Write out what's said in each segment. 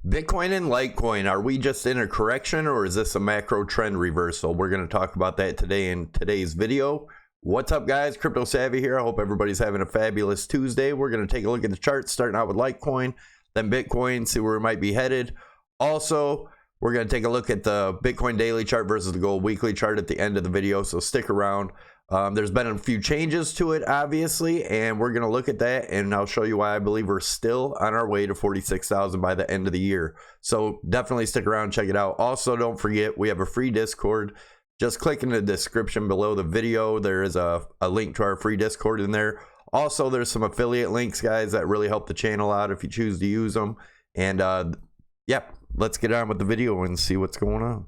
Bitcoin and Litecoin, are we just in a correction or is this a macro trend reversal? We're going to talk about that today in today's video. What's up, guys? Crypto Savvy here. I hope everybody's having a fabulous Tuesday. We're going to take a look at the charts, starting out with Litecoin, then Bitcoin, see where we might be headed. Also, we're going to take a look at the Bitcoin daily chart versus the gold weekly chart at the end of the video, so stick around. There's been a few changes to it, obviously, and we're going to look at that, and I'll show you why I believe we're still on our way to 46,000 by the end of the year. So definitely stick around, check it out. Also, don't forget, we have a free Discord. Just click in the description below the video. There is a link to our free Discord in there. Also, there's some affiliate links, guys, that really help the channel out if you choose to use them. And yeah, let's get on with the video and see what's going on.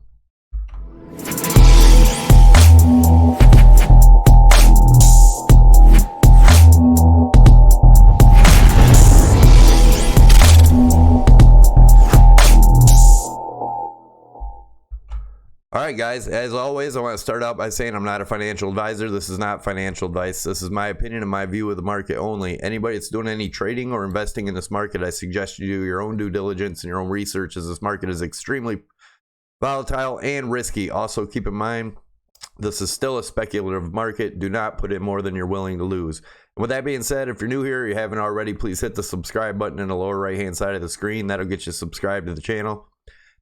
Alright guys, as always, I want to start out by saying I'm not a financial advisor. This is not financial advice. This is my opinion and my view of the market only. Anybody that's doing any trading or investing in this market, I suggest you do your own due diligence and your own research, as this market is extremely volatile and risky. Also, keep in mind, this is still a speculative market. Do not put in more than you're willing to lose. And with that being said, if you're new here, you haven't already, please hit the subscribe button in the lower right hand side of the screen. That'll get you subscribed to the channel.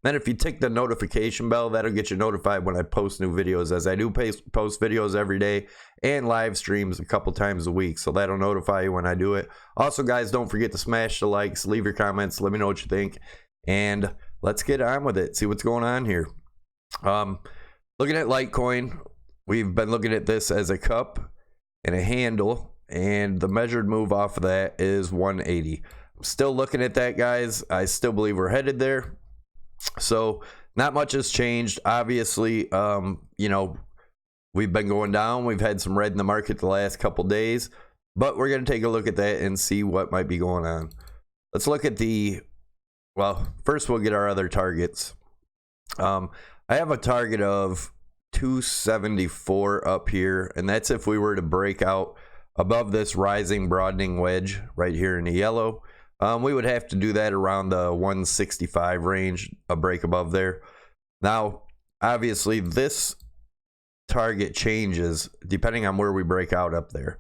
Then if you tick the notification bell, that'll get you notified when I post new videos, as I do post videos every day and live streams a couple times a week. So that'll notify you when I do it. Also, guys, don't forget to smash the likes, leave your comments, let me know what you think. And let's get on with it, see what's going on here. Looking at Litecoin, we've been looking at this as a cup and a handle, and the measured move off of that is 180. I'm still looking at that, guys. I still believe we're headed there. So not much has changed. Obviously, you know, we've been going down. We've had some red in the market the last couple days, but we're going to take a look at that and see what might be going on. Let's look at the, well, first we'll get our other targets. I have a target of 274 up here, and that's if we were to break out above this rising broadening wedge right here in the yellow. We would have to do that around the 165 range, a break above there. Now, obviously, this target changes depending on where we break out up there.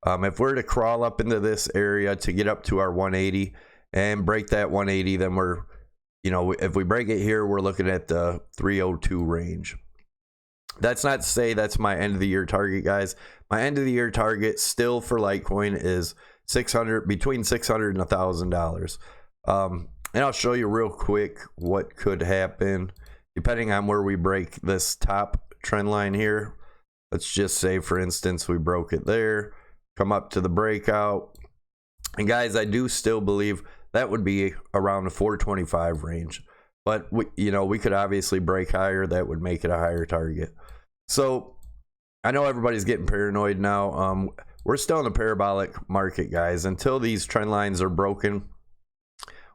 If we're to crawl up into this area to get up to our 180 and break that 180, then we're, you know, if we break it here, we're looking at the 302 range. That's not to say that's my end of the year target, guys. My end of the year target still for Litecoin is between $600 and $1,000. And I'll show you real quick what could happen depending on where we break this top trend line here. Let's just say, for instance, we broke it there, come up to the breakout, and guys, I do still believe that would be around the 425 range. But you know, we could obviously break higher. That would make it a higher target. So I know everybody's getting paranoid now. We're still in a parabolic market, guys. Until these trend lines are broken,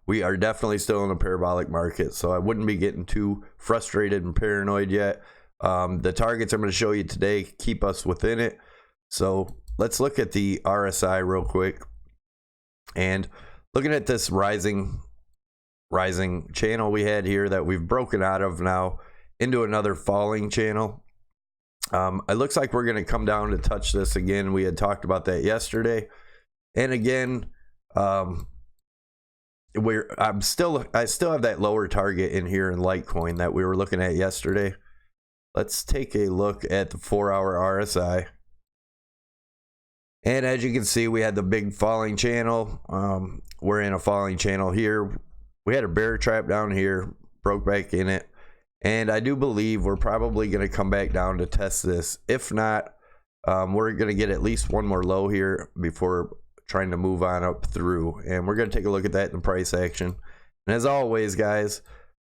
we are definitely still in a parabolic market. So I wouldn't be getting too frustrated and paranoid yet. The targets I'm going to show you today keep us within it. So let's look at the RSI real quick. And looking at this rising channel we had here that we've broken out of now into another falling channel. It looks like we're going to come down to touch this again. We had talked about that yesterday. And again, I still have that lower target in here in Litecoin that we were looking at yesterday. Let's take a look at the 4-hour RSI. And as you can see, we had the big falling channel. We're in a falling channel here. We had a bear trap down here, broke back in it. And I do believe we're probably going to come back down to test this. If not, we're going to get at least one more low here before trying to move on up through. And we're going to take a look at that in price action. And as always, guys,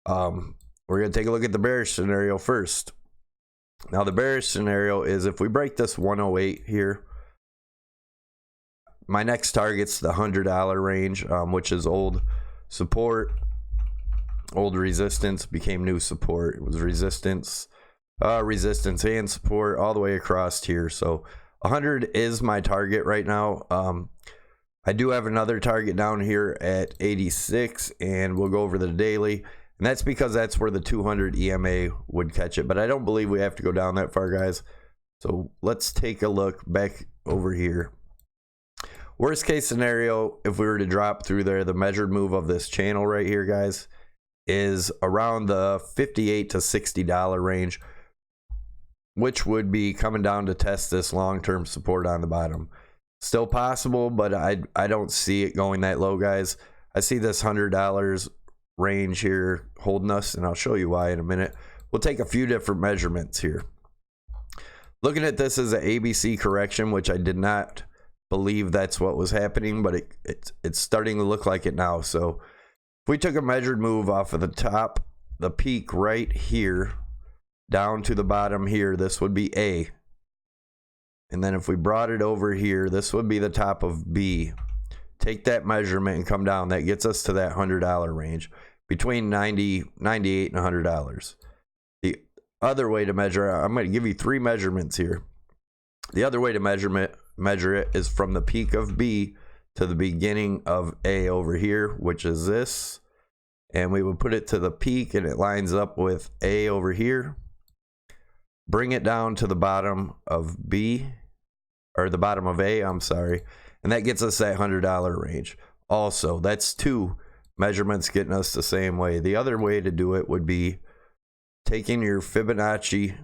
we're going to take a look at the bearish scenario first. Now, the bearish scenario is if we break this 108 here, my next target's the $100 range, which is old support. Old resistance became new support. It was resistance and support all the way across here. So 100 is my target right now. I do have another target down here at 86, and we'll go over the daily. And that's because that's where the 200 EMA would catch it. But I don't believe we have to go down that far, guys. So let's take a look back over here. Worst case scenario, if we were to drop through there, the measured move of this channel right here, guys, is around the $58 to $60 range, which would be coming down to test this long-term support on the bottom. Still possible, but I don't see it going that low, guys. I see this $100 range here holding us, and I'll show you why in a minute. We'll take a few different measurements here. Looking at this as an ABC correction, which I did not believe that's what was happening, but it's starting to look like it now. So if we took a measured move off of the top, the peak right here, down to the bottom here, this would be A. And then if we brought it over here, this would be the top of B. Take that measurement and come down. That gets us to that $100 range, between $98 and $100. The other way to measure, I'm going to give you 3 measurements here. The other way to measure it is from the peak of B to the beginning of A over here, which is this. And we would put it to the peak, and it lines up with A over here. Bring it down to the bottom of B, or the bottom of A, I'm sorry, and that gets us that $100 range. Also, that's 2 measurements getting us the same way. The other way to do it would be taking your Fibonacci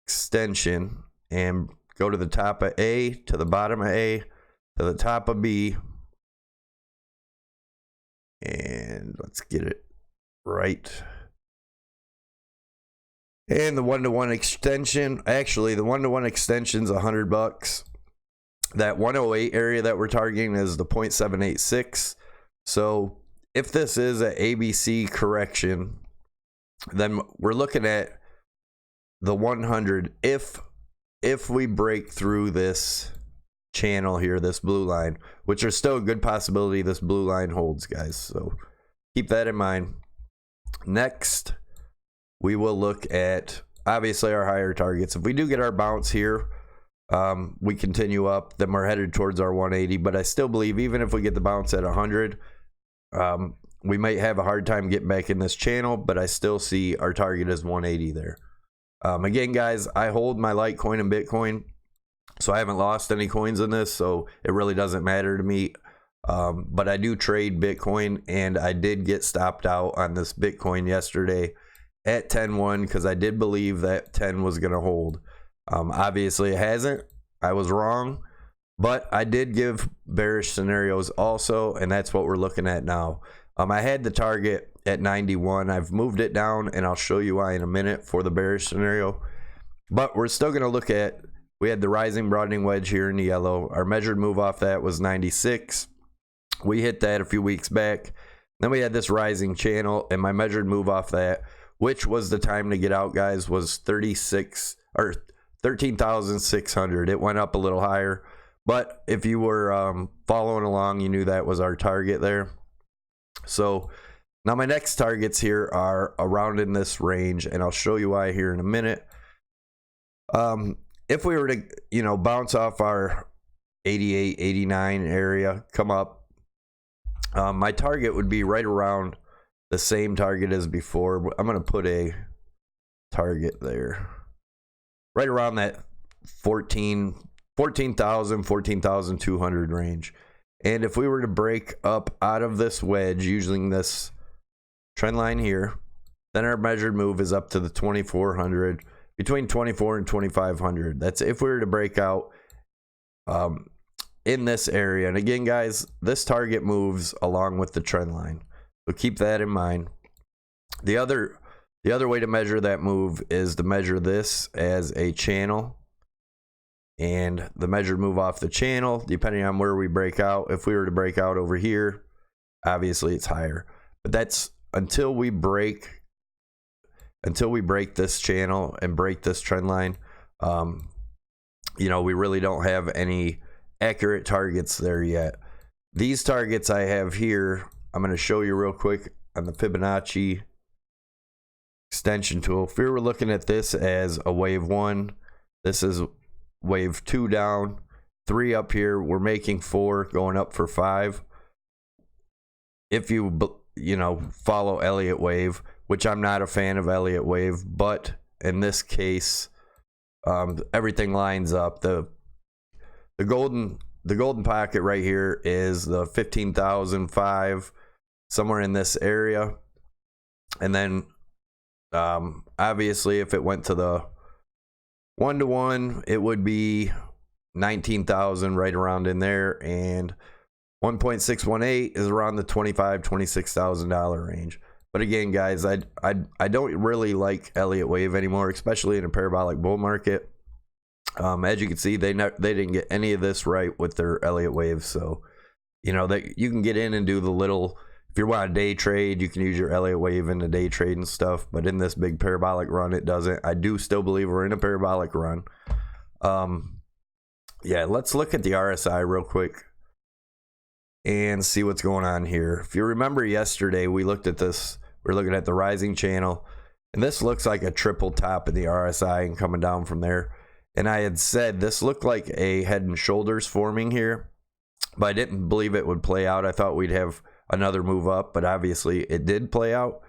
extension and go to the top of A, to the bottom of A, to the top of B, and let's get it right. And the one-to-one extension, actually the one-to-one extension's $100. That 108 area that we're targeting is the 0.786. So if this is an ABC correction, then we're looking at the 100 if we break through this channel here, this blue line, which is still a good possibility this blue line holds, guys. So keep that in mind. Next, we will look at obviously our higher targets. If we do get our bounce here, we continue up, then we're headed towards our 180. But I still believe even if we get the bounce at 100, we might have a hard time getting back in this channel, but I still see our target as 180 there. Again, guys, I hold my Litecoin and Bitcoin, so I haven't lost any coins in this, so it really doesn't matter to me. But I do trade Bitcoin, and I did get stopped out on this Bitcoin yesterday at 10.1 because I did believe that 10 was going to hold. Obviously, it hasn't. I was wrong, but I did give bearish scenarios also, and that's what we're looking at now. I had the target at 91. I've moved it down, and I'll show you why in a minute for the bearish scenario. But we're still going to look at, we had the rising broadening wedge here in the yellow. Our measured move off that was 96. We hit that a few weeks back. Then we had this rising channel, and my measured move off that, which was the time to get out, guys, was 13,600. It went up a little higher, but if you were following along, you knew that was our target there. So now my next targets here are around in this range, and I'll show you why here in a minute. If we were to, bounce off our 88, 89 area, come up, my target would be right around the same target as before. I'm going to put a target there right around that 14,000, 14,200 range. And if we were to break up out of this wedge using this trend line here, then our measured move is up to the 2,400, between 24 and 2,500. That's if we were to break out in this area. And again, guys, this target moves along with the trend line, so keep that in mind. The other way to measure that move is to measure this as a channel, and the measured move off the channel, depending on where we break out. If we were to break out over here, obviously it's higher, but that's until we break this channel and break this trend line. We really don't have any accurate targets there yet. These targets I have here, I'm going to show you real quick on the Fibonacci extension tool. If we were looking at this as a wave 1, this is wave 2 down, 3 up here. We're making 4, going up for 5. If you follow Elliott Wave, which I'm not a fan of Elliott Wave, but in this case, everything lines up. The golden pocket right here is the 15,005, somewhere in this area. And then obviously if it went to the 1-to-1, it would be 19,000 right around in there, and 1.618 is around the $26,000 range. But again, guys, I don't really like Elliott Wave anymore, especially in a parabolic bull market. As you can see, they didn't get any of this right with their Elliott Wave. So, that you can get in and do the little, if you want a day trade, you can use your Elliott Wave in the day trade and stuff. But in this big parabolic run, it doesn't. I do still believe we're in a parabolic run. Yeah, let's look at the RSI real quick and see what's going on here. If you remember yesterday, we looked at this. We're looking at the rising channel, and this looks like a triple top in the RSI and coming down from there. And I had said this looked like a head and shoulders forming here, but I didn't believe it would play out. I thought we'd have another move up, but obviously it did play out.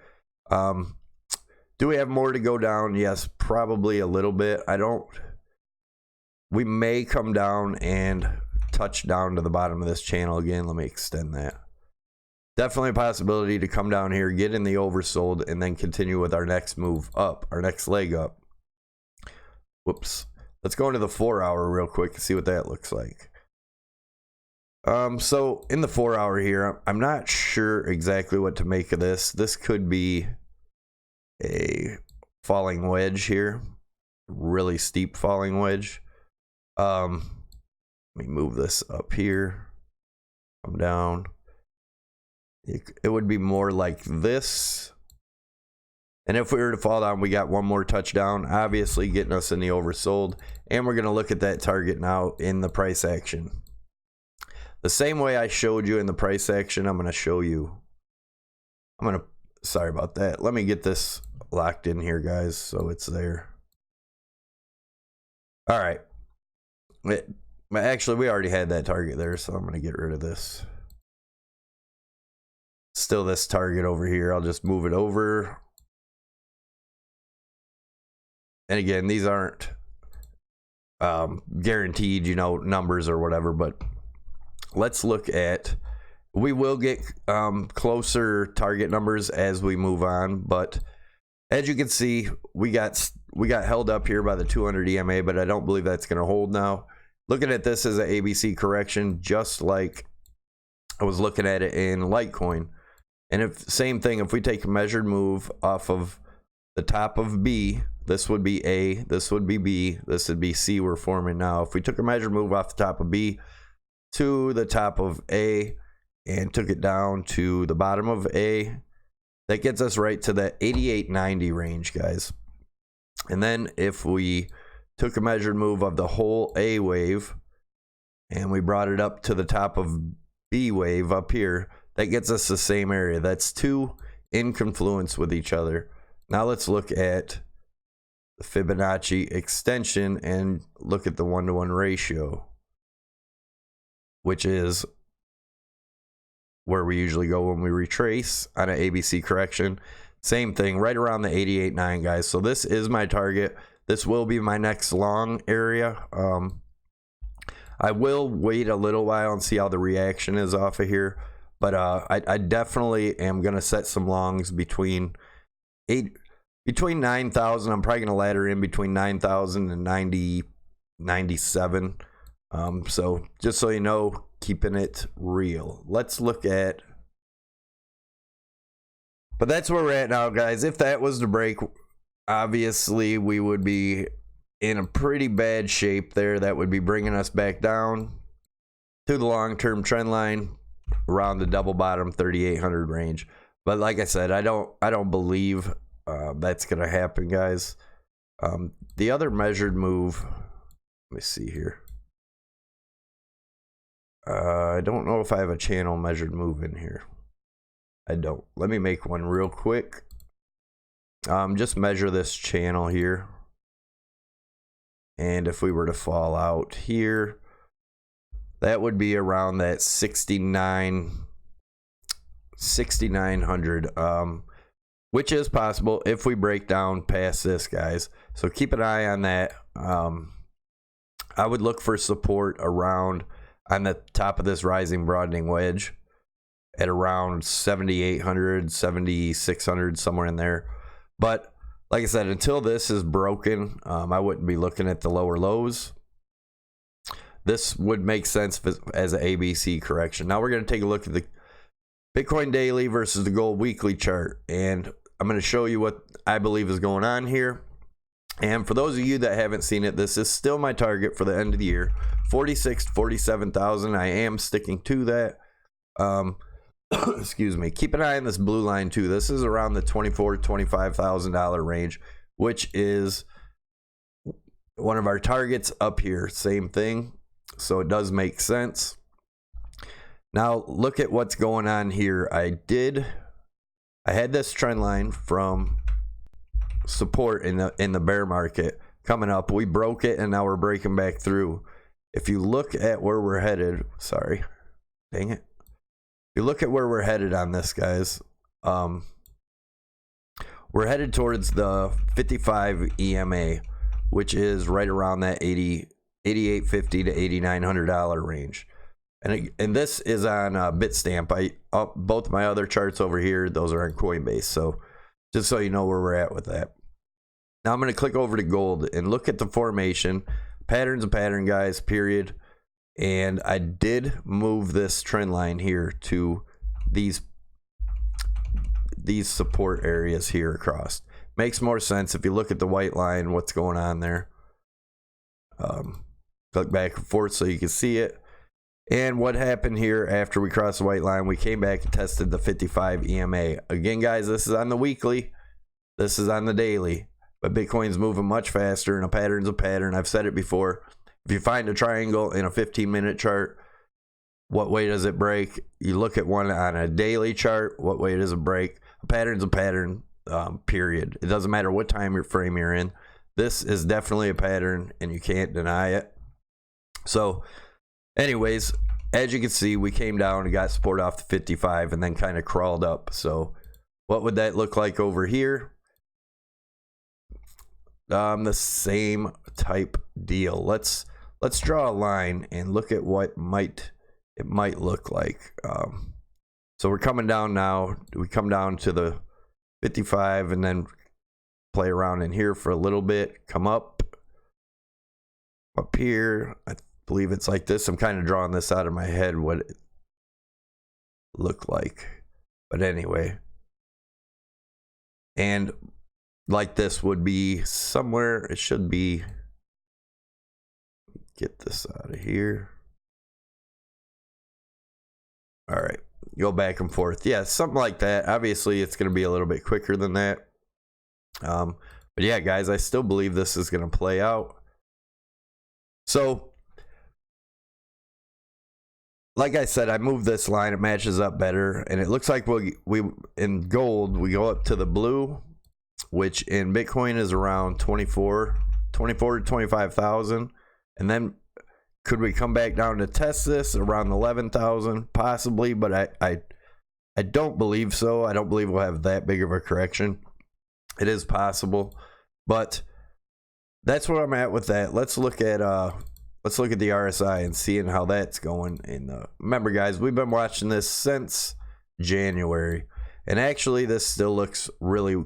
Do we have more to go down? Yes, probably a little bit. We may come down and touch down to the bottom of this channel again. Let me extend that. Definitely a possibility to come down here, get in the oversold, and then continue with our next move up, our next leg up. Whoops. Let's go into the 4-hour real quick and see what that looks like. So in the 4-hour here, I'm not sure exactly what to make of this. This could be a falling wedge here, really steep falling wedge. Let me move this up here, come down. It would be more like this. And if we were to fall down, we got one more touchdown, obviously getting us in the oversold. And we're going to look at that target now in the price action. The same way I showed you in the price action, I'm going to show you. Sorry about that. Let me get this locked in here, guys, so it's there. All right. Actually, we already had that target there, so I'm going to get rid of this. Still this target over here. I'll just move it over. And again, these aren't guaranteed, numbers or whatever, but let's look at, we will get closer target numbers as we move on, but as you can see, we got held up here by the 200 EMA, but I don't believe that's going to hold now. Looking at this as an ABC correction, just like I was looking at it in Litecoin. And same thing, if we take a measured move off of the top of B, this would be A, this would be B, this would be C we're forming now. If we took a measured move off the top of B to the top of A and took it down to the bottom of A, that gets us right to the 88.90 range, guys. And then if we took a measured move of the whole A wave and we brought it up to the top of B wave up here, that gets us the same area. That's two in confluence with each other. Now let's look at the Fibonacci extension and look at the 1-to-1 ratio, which is where we usually go when we retrace on an ABC correction. Same thing, right around the 88.9, guys. So this is my target. This will be my next long area. I will wait a little while and see how the reaction is off of here. But I definitely am going to set some longs between 9,000. I'm probably going to ladder in between 9,000 and 97. So just so you know, keeping it real. Let's look at. But that's where we're at now, guys. If that was to break, obviously we would be in a pretty bad shape there. That would be bringing us back down to the long-term trend line around the double bottom 3,800 range. But like I said, I don't believe that's gonna happen, guys. The other measured move, let me see here. I don't know if I have a channel measured move in here. I don't. Let me make one real quick. Just measure this channel here, and if we were to fall out here, that would be around that 6,900, which is possible if we break down past this, guys. So keep an eye on that. I would look for support around on the top of this rising broadening wedge at around 7,800, 7,600, somewhere in there. But like I said, until this is broken, I wouldn't be looking at the lower lows. This would make sense as an ABC correction. Now we're going to take a look at the Bitcoin daily versus the gold weekly chart, and I'm going to show you what I believe is going on here. And for those of you that haven't seen it, this is still my target for the end of the year, 46 to 47,000. I am sticking to that. Excuse me. Keep an eye on this blue line too. This is around the $24,000 to $25,000 range, which is one of our targets up here. Same thing. So it does make sense. Now look at what's going on here. I had this trend line from support in the bear market coming up. We broke it and now we're breaking back through. If you look at where we're headed, sorry, dang it. If you look at where we're headed on this, guys, we're headed towards the 55 EMA, which is right around that $8,850 to $8,900 range. And this is on Bitstamp. Both my other charts over here, those are on Coinbase. So just so you know where we're at with that. Now I'm going to click over to gold and look at the formation. Pattern's a pattern, guys, period. And I did move this trend line here to these support areas here across. Makes more sense if you look at the white line, what's going on there. Click back and forth so you can see it. And what happened here after we crossed the white line, we came back and tested the 55 EMA. Again, guys, this is on the weekly. This is on the daily. But Bitcoin's moving much faster, and a pattern's a pattern. I've said it before. If you find a triangle in a 15-minute chart, what way does it break? You look at one on a daily chart, what way does it break? A pattern's a pattern, period. It doesn't matter what time frame you're in. This is definitely a pattern, and you can't deny it. So anyways, as you can see, we came down and got support off the 55 and then kind of crawled up. So what would that look like over here? The same type deal. Let's draw a line and look at what it might look like. So we're coming down now. We come down to the 55 and then play around in here for a little bit. Come up here. I believe it's like this. I'm kind of drawing this out of my head what it looked like, but anyway, and like this would be somewhere. It should be, get this out of here. All right, go back and forth. Yeah, something like that. Obviously it's going to be a little bit quicker than that, but yeah, guys, I still believe this is going to play out. So like I said, I moved this line. It matches up better, and it looks like we in gold we go up to the blue, which in Bitcoin is around 24 to 25,000, and then could we come back down to test this around 11,000 possibly, but I don't believe so. I don't believe we'll have that big of a correction. It is possible, but that's where I'm at with that. Let's look at the RSI and seeing how that's going. And remember, guys, we've been watching this since January, and actually this still looks really,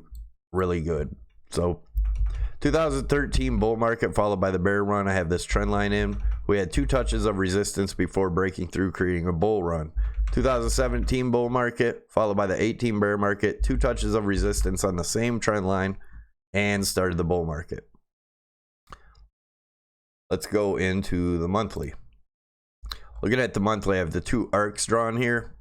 really good. So 2013 bull market followed by the bear run. I have this trend line in. We had 2 touches of resistance before breaking through, creating a bull run. 2017 bull market followed by the 18 bear market, 2 touches of resistance on the same trend line, and started the bull market. Let's go into the monthly. Looking at the monthly, I have the 2 arcs drawn here.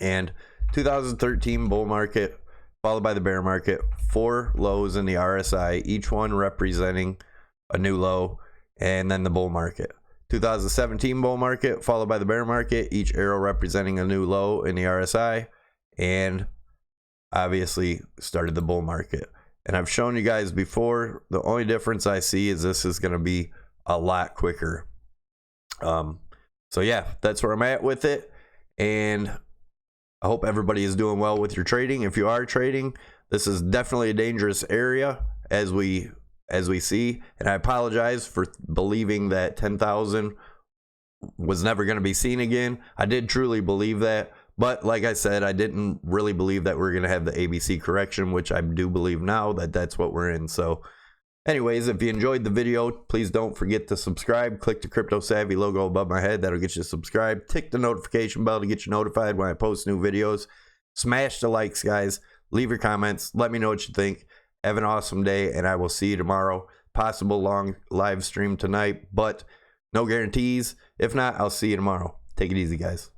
And 2013 bull market followed by the bear market, 4 lows in the RSI, each one representing a new low, and then the bull market. 2017 bull market followed by the bear market, each arrow representing a new low in the RSI, and obviously started the bull market. And I've shown you guys before, the only difference I see is this is going to be a lot quicker. So yeah, that's where I'm at with it. And I hope everybody is doing well with your trading. If you are trading, this is definitely a dangerous area as we see. And I apologize for believing that 10,000 was never going to be seen again. I did truly believe that. But like I said, I didn't really believe that we're going to have the ABC correction, which I do believe now that that's what we're in. So anyways, if you enjoyed the video, please don't forget to subscribe. Click the Crypto Savvy logo above my head. That'll get you subscribed. Tick the notification bell to get you notified when I post new videos. Smash the likes, guys. Leave your comments. Let me know what you think. Have an awesome day, and I will see you tomorrow. Possible long live stream tonight, but no guarantees. If not, I'll see you tomorrow. Take it easy, guys.